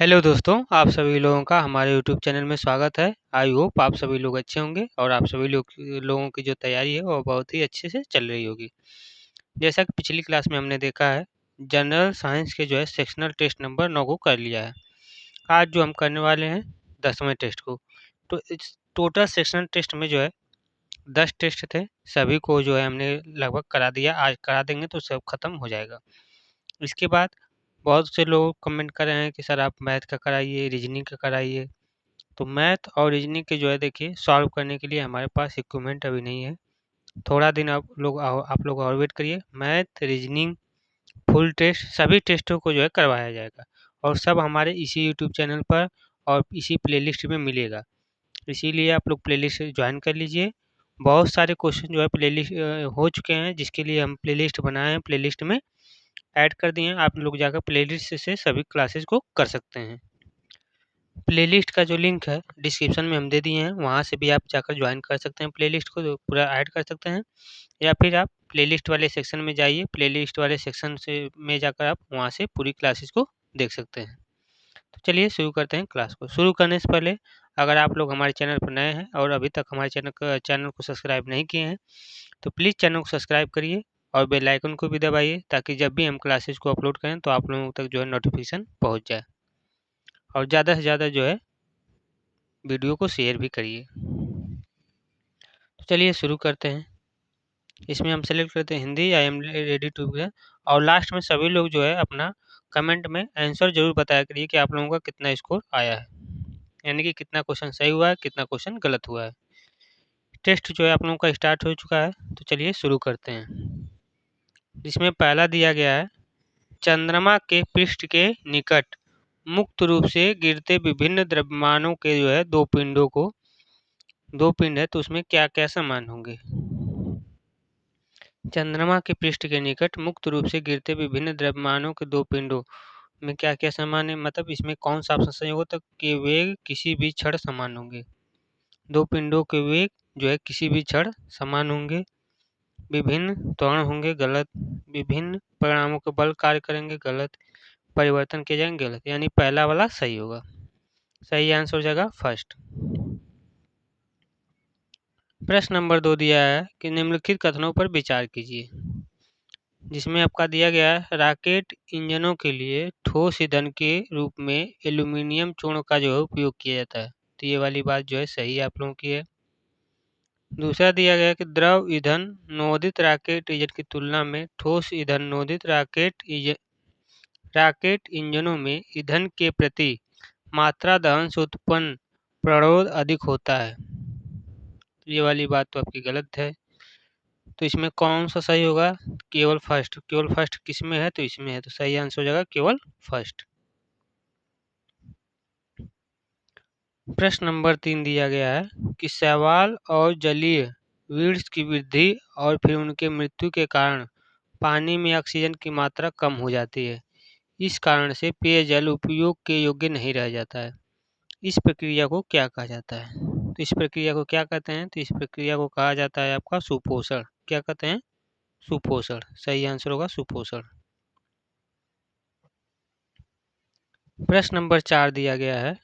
Hello दोस्तों, आप सभी लोगों का हमारे यूट्यूब चैनल में स्वागत है। आई होप आप सभी लोग अच्छे होंगे और आप सभी लोगों की जो तैयारी है वो बहुत ही अच्छे से चल रही होगी। जैसा कि पिछली क्लास में हमने देखा है, जनरल साइंस के जो है सेक्शनल टेस्ट नंबर 9 को कर लिया है। आज जो हम करने वाले हैं 10वें टेस्ट को। तो इस टोटल सेक्शनल टेस्ट में जो है 10 टेस्ट थे, सभी को जो है हमने लगभग करा दिया। आज करा देंगे तो सब खत्म हो जाएगा। इसके बाद बहुत से लोग कमेंट कर रहे हैं कि सर आप मैथ का कराइए, रीजनिंग का कराइए। तो मैथ और रीजनिंग के जो है देखिए सॉल्व करने के लिए हमारे पास इक्विपमेंट अभी नहीं है। थोड़ा दिन आप लोग और वेट करिए। मैथ, रीजनिंग, फुल टेस्ट सभी टेस्टों को जो है करवाया जाएगा और सब हमारे इसी यूट्यूब चैनल पर और इसी प्लेलिस्ट में मिलेगा। इसीलिए आप लोग प्लेलिस्ट ज्वाइन कर लीजिए। बहुत सारे क्वेश्चन जो है प्लेलिस्ट हो चुके हैं, जिसके लिए हम प्लेलिस्ट बनाए हैं, प्लेलिस्ट में ऐड कर दिए हैं। आप लोग जाकर प्लेलिस्ट से सभी क्लासेस को कर सकते हैं। प्लेलिस्ट का जो लिंक है डिस्क्रिप्शन में हम दे दिए हैं, वहाँ से भी आप जाकर ज्वाइन कर सकते हैं। प्लेलिस्ट को जो पूरा ऐड कर सकते हैं, या फिर आप प्लेलिस्ट वाले सेक्शन में जाइए। प्लेलिस्ट वाले सेक्शन से में जाकर आप वहाँ से पूरी क्लासेस को देख सकते हैं। तो चलिए शुरू करते हैं क्लास को। शुरू करने से पहले अगर आप लोग हमारे चैनल पर नए हैं और अभी तक हमारे चैनल को सब्सक्राइब नहीं किए हैं, तो प्लीज़ चैनल को सब्सक्राइब करिए और बेल आइकन को भी दबाइए, ताकि जब भी हम क्लासेस को अपलोड करें तो आप लोगों तक जो है नोटिफिकेशन पहुँच जाए। और ज़्यादा से ज़्यादा जो है वीडियो को शेयर भी करिए। तो चलिए शुरू करते हैं। इसमें हम सेलेक्ट करते हैं Hindi, I am ready to begin. और लास्ट में सभी लोग जो है अपना कमेंट में आंसर जरूर बताया करिए कि आप लोगों का कितना स्कोर आया है, यानी कि कितना क्वेश्चन सही हुआ है, कितना क्वेश्चन गलत हुआ है। टेस्ट जो है आप लोगों का स्टार्ट हो चुका है, तो चलिए शुरू करते हैं। जिसमें पहला दिया गया है, चंद्रमा के पृष्ठ के निकट मुक्त रूप से गिरते विभिन्न द्रव्यमानों के जो है दो पिंड है, तो उसमें क्या क्या समान होंगे। चंद्रमा के पृष्ठ के निकट मुक्त रूप से गिरते विभिन्न द्रव्यमानों के दो पिंडों में क्या क्या समान है, मतलब इसमें कौन सा ऑप्शन सही होगा। तो के वेग किसी भी क्षण समान होंगे। दो पिंडों के वेग जो है किसी भी क्षण समान होंगे। विभिन्न त्वरण होंगे, गलत। विभिन्न परिणामों के बल कार्य करेंगे, गलत। परिवर्तन किए जाएंगे, गलत। यानी पहला वाला सही होगा। सही आंसर हो जाएगा फर्स्ट। प्रश्न नंबर 2 दिया है कि निम्नलिखित कथनों पर विचार कीजिए। जिसमें आपका दिया गया है, रॉकेट इंजनों के लिए ठोस ईंधन के रूप में एल्यूमीनियम चूर्ण का जो है उपयोग किया जाता है। तो ये वाली बात जो है सही आप लोगों की है। दूसरा दिया गया कि द्रव ईंधन नवोदित रॉकेट इंजन की तुलना में ठोस ईंधन नवोदित रॉकेट इंजनों में ईंधन के प्रति मात्रा दहन से उत्पन्न प्रतिरोध अधिक होता है। ये वाली बात तो आपकी गलत है। तो इसमें कौन सा सही होगा? केवल फर्स्ट। केवल फर्स्ट किसमें है? तो इसमें है, तो सही आंसर हो जाएगा केवल फर्स्ट। प्रश्न नंबर 3 दिया गया है कि शैवाल और जलीय वीड्स की वृद्धि और फिर उनके मृत्यु के कारण पानी में ऑक्सीजन की मात्रा कम हो जाती है। इस कारण से पेयजल उपयोग के योग्य नहीं रह जाता है। इस प्रक्रिया को क्या कहा जाता है? तो इस प्रक्रिया को क्या कहते हैं? तो इस प्रक्रिया को कहा जाता है आपका सुपोषण। क्या कहते हैं? सुपोषण। सही आंसर होगा सुपोषण। प्रश्न नंबर 4 दिया गया है,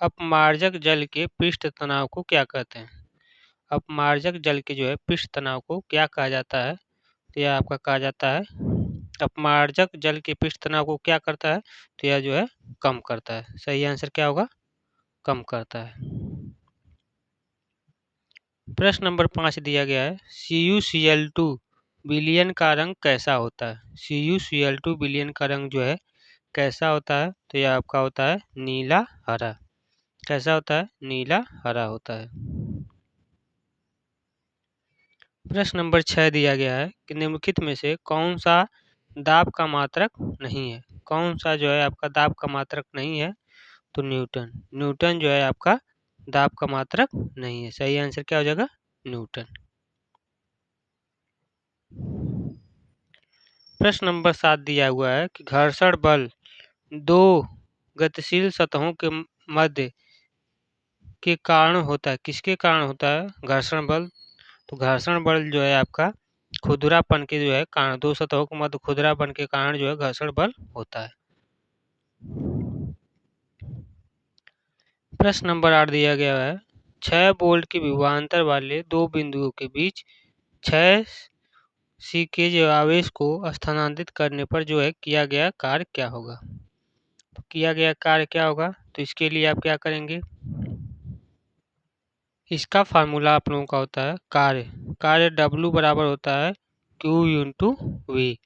अपमार्जक जल के पृष्ठ तनाव को क्या कहते हैं? अपमार्जक जल के जो है पृष्ठ तनाव को क्या कहा जाता है? तो यह आपका कहा जाता है, अपमार्जक जल के पृष्ठ तनाव को क्या करता है? तो यह जो है कम करता है। सही आंसर क्या होगा? कम करता है। प्रश्न नंबर 5 दिया गया है, CuCl2 विलयन का रंग कैसा होता है? CuCl2 विलयन का रंग जो है कैसा होता है? तो यह आपका होता है नीला हरा। कैसा होता है? नीला हरा होता है। प्रश्न नंबर 6 दिया गया है कि निम्नलिखित में से कौन सा दाब का मात्रक नहीं है? कौन सा जो है आपका दाब का मात्रक नहीं है? तो न्यूटन। न्यूटन जो है आपका दाब का मात्रक नहीं है। सही आंसर क्या हो जाएगा? न्यूटन। प्रश्न नंबर 7 दिया हुआ है कि घर्षण बल दो गतिशील सतहों के मध्य के कारण होता है। किसके कारण होता है घर्षण बल? तो घर्षण बल जो है आपका खुरदरापन के जो है कारण, दो सतहों के मध्य खुरदरापन के कारण जो है घर्षण बल होता है। प्रश्न नंबर 8 दिया गया है 6 वोल्ट के विभवांतर वाले दो बिंदुओं के बीच 6 सी के जो आवेश को स्थानांतरित करने पर जो है किया गया कार्य क्या होगा। तो किया गया कार्य क्या होगा, तो इसके लिए आप क्या करेंगे, इसका फार्मूला आप लोगों का होता है कार्य W बराबर होता है Q into v,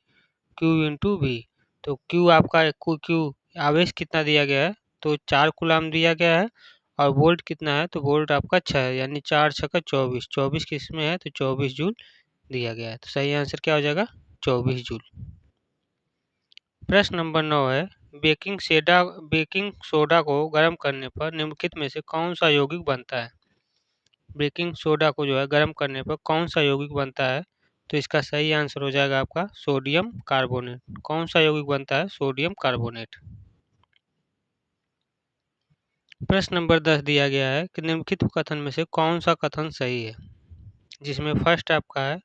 Q into v. तो Q आपका Q आवेश कितना दिया गया है, तो 4 कूलाम दिया गया है, और वोल्ट कितना है, तो वोल्ट आपका 6 है, यानी 4 छक्का 24, 24 किस में है, तो 24 जूल दिया गया है। तो सही आंसर क्या हो जाएगा, 24 जूल। प्रश्न नंबर 9 है बेकिंग सोडा को गर्म करने पर निम्नलिखित में से कौन सा यौगिक बनता है। बेकिंग सोडा को जो है गर्म करने पर कौन सा यौगिक बनता है, तो इसका सही आंसर हो जाएगा आपका सोडियम कार्बोनेट। कौन सा यौगिक बनता है, सोडियम कार्बोनेट। प्रश्न नंबर 10 दिया गया है कि निम्नलिखित कथन में से कौन सा कथन सही है, जिसमें फर्स्ट आपका है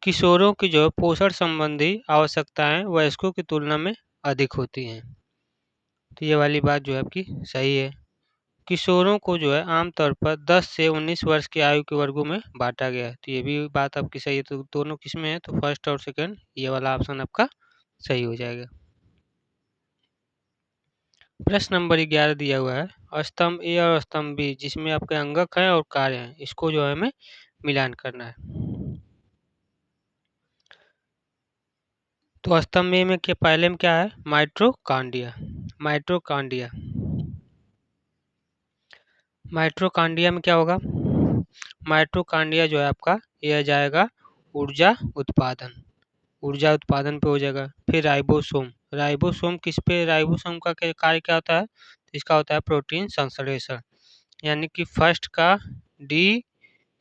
किशोरों की जो पोषण संबंधी आवश्यकताएं वयस्कों की तुलना में अधिक होती हैं। तो ये वाली बात जो है आपकी सही है। किशोरों को जो है आमतौर पर 10 से 19 वर्ष की आयु के वर्गों में बांटा गया है। तो ये भी बात आपकी सही है। तो दोनों किस में है, तो फर्स्ट और सेकंड ये वाला ऑप्शन आपका सही हो जाएगा। प्रश्न नंबर 11 दिया हुआ है स्तंभ ए और स्तंभ बी जिसमें आपके अंगक हैं और कार्य हैं, इसको जो है हमें मिलान करना है। तो स्तंभ ए में पहले में क्या है, माइट्रोकांडिया। माइट्रोकांडिया में क्या होगा, माइट्रोकांडिया जो है आपका यह जाएगा ऊर्जा उत्पादन पे हो जाएगा। फिर राइबोसोम किस पे, राइबोसोम का कार्य क्या होता है, तो इसका होता है प्रोटीन संश्लेषण, यानी कि फर्स्ट का डी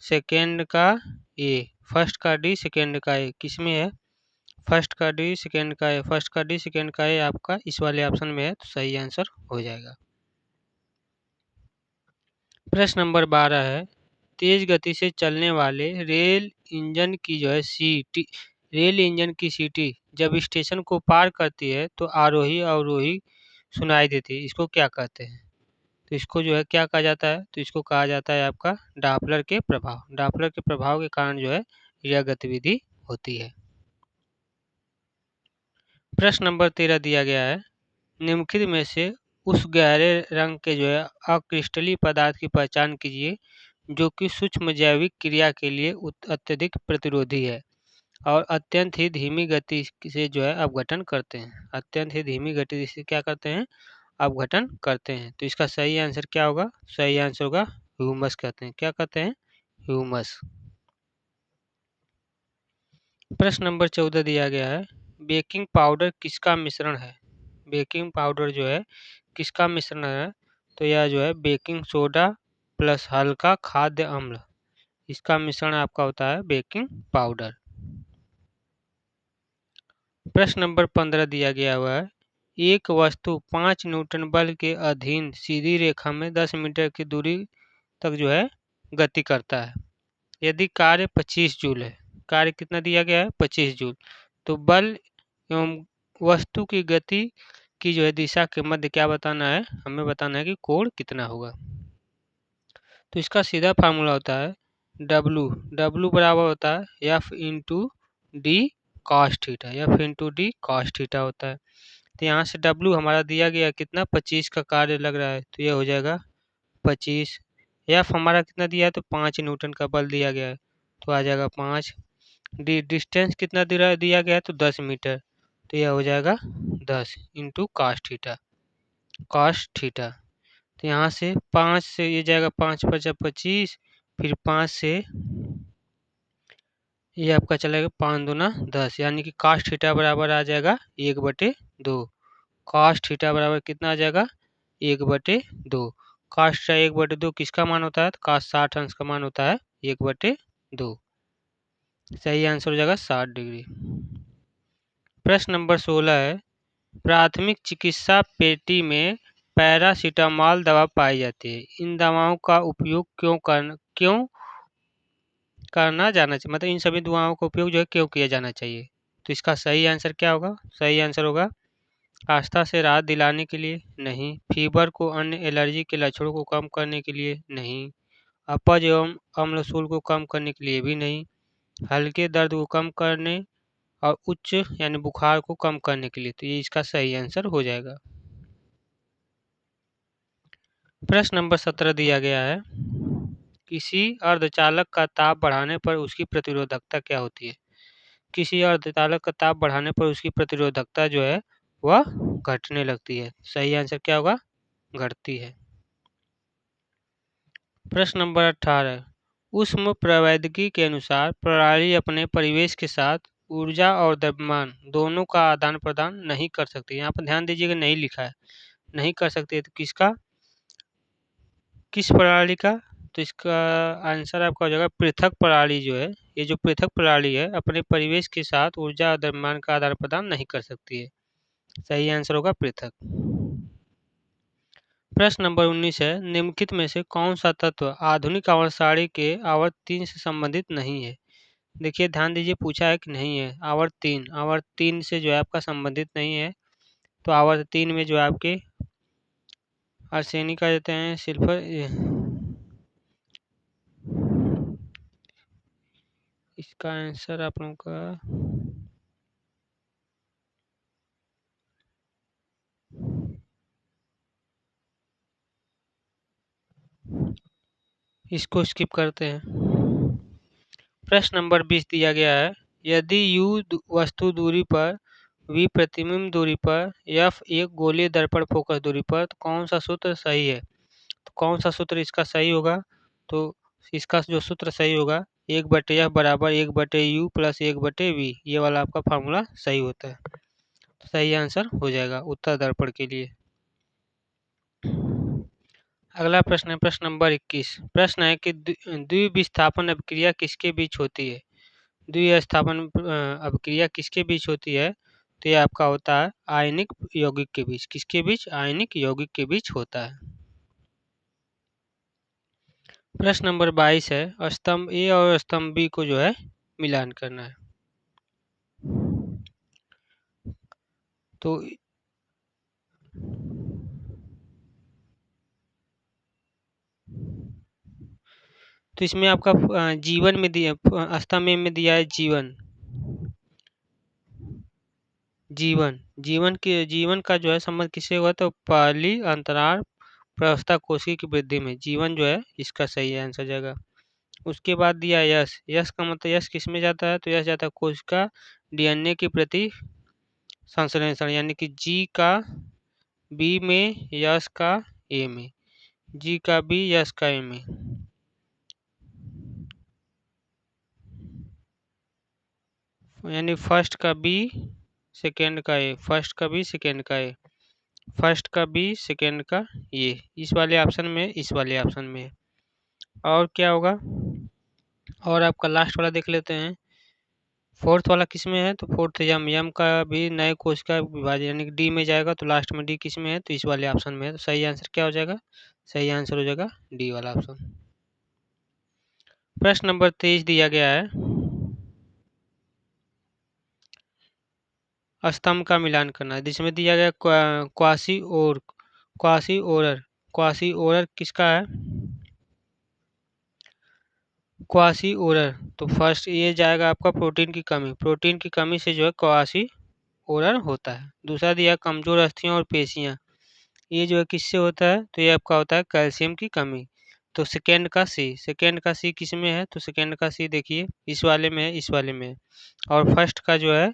सेकेंड का ए, फर्स्ट का डी सेकेंड का ए किस में है, फर्स्ट का डी सेकेंड का ए आपका इस वाले ऑप्शन में है। तो सही आंसर हो जाएगा। प्रश्न नंबर 12 है तेज गति से चलने वाले रेल इंजन की जो है सीटी जब स्टेशन को पार करती है तो आरोही अवरोही सुनाई देती है, इसको क्या कहते हैं। तो इसको जो है क्या कहा जाता है, तो इसको कहा जाता है आपका डापलर के प्रभाव के कारण जो है यह गतिविधि होती है। प्रश्न नंबर 13 दिया गया है निम्नलिखित में से उस गहरे रंग के जो है अक्रिस्टलीय पदार्थ की पहचान कीजिए जो कि सूक्ष्म जैविक क्रिया के लिए अत्यधिक प्रतिरोधी है और अत्यंत ही धीमी गति से जो है अपघटन करते हैं। अत्यंत ही धीमी गति से क्या करते हैं, अपघटन करते हैं। तो इसका सही आंसर क्या होगा, सही आंसर होगा ह्यूमस कहते हैं। क्या कहते हैं, ह्यूमस। प्रश्न नंबर 14 दिया गया है बेकिंग पाउडर किसका मिश्रण है। बेकिंग पाउडर जो है किसका मिश्रण है, तो यह जो है बेकिंग सोडा प्लस हल्का खाद्य अम्ल, इसका मिश्रण आपका होता है बेकिंग पाउडर। प्रश्न नंबर 15 दिया गया हुआ है एक वस्तु 5 न्यूटन बल के अधीन सीधी रेखा में 10 मीटर की दूरी तक जो है गति करता है। यदि कार्य 25 जूल है, कार्य कितना दिया गया है, 25 जूल, तो बल एवं वस्तु की गति की जो है दिशा के मध्य क्या बताना है, हमें बताना है कि कोण कितना होगा। तो इसका सीधा फार्मूला होता है W बराबर होता है F into D cos theta, F into D cos theta होता है। तो यहाँ से W हमारा दिया गया कितना, 25 का कार्य लग रहा है, तो यह हो जाएगा 25। F हमारा कितना दिया है, तो 5 न्यूटन का बल दिया गया है, तो आ जाएगा 5। डी डिस्टेंस कितना दिया गया है, तो 10 मीटर, तो यह हो जाएगा 10 इंटू कॉस थीटा। तो यहाँ से 5 से ये जाएगा 5 पचा 25, फिर 5 से ये आपका चलेगा 5 दूना 10, यानी कि कॉस थीटा बराबर आ जाएगा 1/2। कॉस थीटा बराबर कितना आ जाएगा, 1/2। कॉस थीटा 1/2 किसका मान होता है, तो कॉस 60 अंश का मान होता है 1/2। सही आंसर हो जाएगा 60 डिग्री। प्रश्न नंबर 16 है प्राथमिक चिकित्सा पेटी में पैरासीटामोल दवा पाई जाती है, इन दवाओं का उपयोग क्यों करना जाना चाहिए, मतलब इन सभी दवाओं का उपयोग जो है क्यों किया जाना चाहिए। तो इसका सही आंसर क्या होगा, सही आंसर होगा आस्था से राहत दिलाने के लिए? नहीं। फीवर को अन्य एलर्जी के लक्षणों को कम करने के लिए? नहीं। अपच एवं अम्लशूल को कम करने के लिए? भी नहीं। हल्के दर्द को कम करने और उच्च यानी बुखार को कम करने के लिए? तो ये इसका सही आंसर हो जाएगा। प्रश्न नंबर 17 दिया गया है, किसी अर्धचालक का ताप बढ़ाने पर उसकी प्रतिरोधकता क्या होती है? किसी अर्धचालक का ताप बढ़ाने पर उसकी प्रतिरोधकता जो है वह घटने लगती है। सही आंसर क्या होगा? घटती है। प्रश्न नंबर 18, ऊष्मप्रवैगिकी के अनुसार प्रणाली अपने परिवेश के साथ ऊर्जा और द्रव्यमान दोनों का आदान प्रदान नहीं कर सकती। यहाँ पर ध्यान दीजिएगा, नहीं लिखा है, नहीं कर सकती है तो किसका, किस प्रणाली का? तो इसका आंसर आपका हो जाएगा पृथक प्रणाली जो है, ये जो पृथक प्रणाली है अपने परिवेश के साथ ऊर्जा और द्रव्यमान का आदान प्रदान नहीं कर सकती है। सही आंसर होगा पृथक। प्रश्न नंबर 19 है, निम्नलिखित में से कौन सा तत्व आधुनिक आवर्त सारणी के आवर्त 3 से संबंधित नहीं है? देखिए ध्यान दीजिए, पूछा है कि नहीं है। आवर्त तीन से जो है आपका संबंधित नहीं है। तो आवर्त 3 में जो है आपके आर्सेनिक आ जाते हैं, सिल्फर, इसका आंसर आप लोगों का इसको स्किप करते हैं। प्रश्न नंबर 20 दिया गया है, यदि U वस्तु दूरी पर, V प्रतिबिंब दूरी पर, F एक गोलीय दर्पण फोकस दूरी पर, तो कौन सा सूत्र सही है? तो कौन सा सूत्र इसका सही होगा? तो इसका जो सूत्र सही होगा, 1/F बराबर 1/U प्लस 1/V, ये वाला आपका फार्मूला सही होता है। तो सही आंसर हो जाएगा उत्तर दर्पण के लिए। अगला प्रश्न है प्रश्न नंबर 21। प्रश्न है कि द्विविस्थापन अभिक्रिया किसके बीच होती है? द्विस्थापन अभिक्रिया किसके बीच होती है? तो ये आपका होता है आयनिक यौगिक के बीच। किसके बीच? आयनिक यौगिक के बीच होता है। प्रश्न नंबर 22 है, स्तंभ ए और स्तंभ बी को जो है मिलान करना है। तो इसमें आपका जीवन में दिया, स्तंभ ए में दिया है जीवन। जीवन का जो है संबंध किससे हुआ? तो पहली अंतराल प्रावस्था कोशिका की वृद्धि में जीवन जो है इसका सही आंसर जाएगा। उसके बाद दिया यश। यश का मतलब यश किस में जाता है? तो यश जाता है कोशिका डीएनए की प्रति संश्लेषण, यानी कि जी का बी में, यश का ए में। जी का बी, यश का ए में। यानी फर्स्ट का बी, सेकेंड का ए, फर्स्ट का बी, सेकेंड का ए, फर्स्ट का बी, सेकेंड का ये, इस वाले ऑप्शन में, इस वाले ऑप्शन में। और क्या होगा? और आपका लास्ट वाला देख लेते हैं, फोर्थ वाला किस में है? तो फोर्थ यम का भी नए कोश का विभाजन, यानी कि डी में जाएगा। तो लास्ट में डी किस में है? तो इस वाले ऑप्शन में है। तो सही आंसर क्या हो जाएगा? सही आंसर हो जाएगा डी वाला ऑप्शन। प्रश्न नंबर 23 दिया गया है, स्तंभ का मिलान करना है, जिसमें दिया गया क्वासी ओरर किसका है? क्वासी ओरर। तो फर्स्ट ये जाएगा आपका प्रोटीन की कमी। प्रोटीन की कमी से जो है क्वासी ओरर होता है। दूसरा दिया कमजोर अस्थियां और पेशियां, ये जो है किससे होता है? तो ये आपका होता है कैल्शियम की कमी। तो सेकेंड का सी किस में है? तो सेकेंड का सी देखिए इस वाले में है, इस वाले में है। और फर्स्ट का जो है,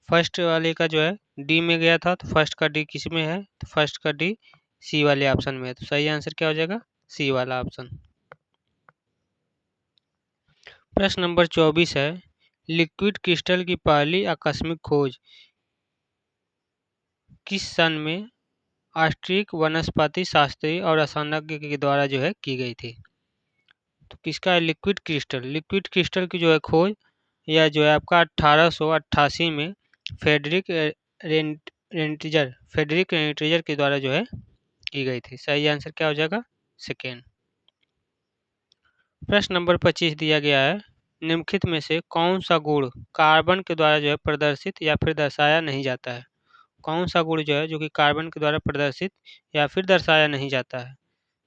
फर्स्ट वाले का जो है डी में गया था, तो फर्स्ट का डी किस में है? तो फर्स्ट का डी सी वाले ऑप्शन में है। तो सही आंसर क्या हो जाएगा? सी वाला ऑप्शन। प्रश्न नंबर 24 है, लिक्विड क्रिस्टल की पहली आकस्मिक खोज किस सन में ऑस्ट्रिक वनस्पति शास्त्री और रसायनज्ञ के द्वारा जो है की गई थी? तो किसका है? लिक्विड क्रिस्टल की जो है खोज यह जो है आपका 1888 में फेडरिक रेंटिजर के द्वारा जो है की गई थी। सही आंसर क्या हो जाएगा? सेकेंड। प्रश्न नंबर 25 दिया गया है, निम्नलिखित में से कौन सा गुण कार्बन के द्वारा जो है प्रदर्शित या फिर दर्शाया नहीं जाता है? कौन सा गुण जो है जो कि कार्बन के द्वारा प्रदर्शित या फिर दर्शाया नहीं जाता है?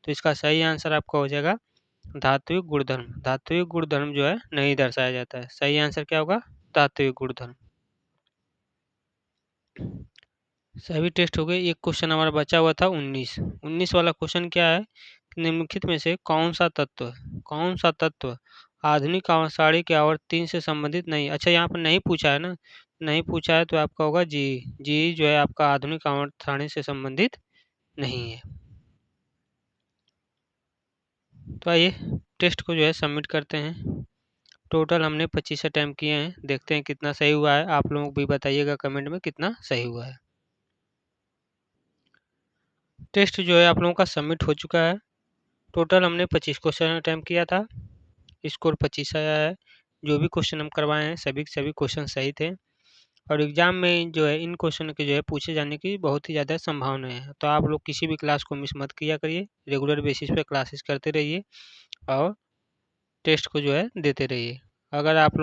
तो इसका सही आंसर आपका हो जाएगा धात्विक गुणधर्म। धात्विक गुणधर्म जो है नहीं दर्शाया जाता है। सही आंसर क्या होगा? धात्विक गुणधर्म। सभी टेस्ट हो गए। एक क्वेश्चन हमारा बचा हुआ था 19 वाला क्वेश्चन क्या है? निम्नलिखित में से कौन सा तत्व आधुनिक साड़ी के आवर्त 3 से संबंधित नहीं? अच्छा, यहाँ पर नहीं पूछा है ना, नहीं पूछा है तो आपका होगा जी जो है आपका आधुनिक आवर्त सारणी से संबंधित नहीं है। तो आइए टेस्ट को जो है सबमिट करते हैं। टोटल हमने 25 अटैम्प्ट किए हैं। देखते हैं कितना सही हुआ है। आप लोग भी बताइएगा कमेंट में कितना सही हुआ है। टेस्ट जो है आप लोगों का सबमिट हो चुका है। टोटल हमने 25 क्वेश्चन अटैम्प्ट किया था। स्कोर 25 आया है। जो भी क्वेश्चन हम करवाए हैं सभी के सभी क्वेश्चन सही थे और एग्जाम में जो है इन क्वेश्चन के जो है पूछे जाने की बहुत ही ज़्यादा संभावनाएं हैं। तो आप लोग किसी भी क्लास को मिस मत किया करिए। रेगुलर बेसिस पे क्लासेस करते रहिए और टेस्ट को जो है देते रहिए। अगर आप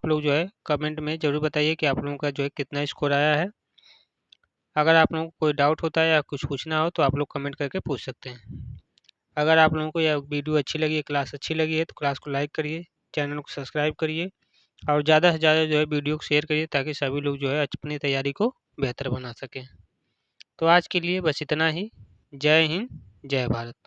लोग जो है कमेंट में ज़रूर बताइए कि आप लोगों का जो है कितना स्कोर आया है। अगर आप लोगों को कोई डाउट होता है या कुछ पूछना हो तो आप लोग कमेंट करके पूछ सकते हैं। अगर आप लोगों को यह वीडियो अच्छी लगी है, क्लास अच्छी लगी है तो क्लास को लाइक करिए, चैनल को सब्सक्राइब करिए और ज़्यादा से ज़्यादा जो है वीडियो को शेयर करिए ताकि सभी लोग जो है अपनी तैयारी को बेहतर बना सकें। तो आज के लिए बस इतना ही। जय हिंद, जय भारत।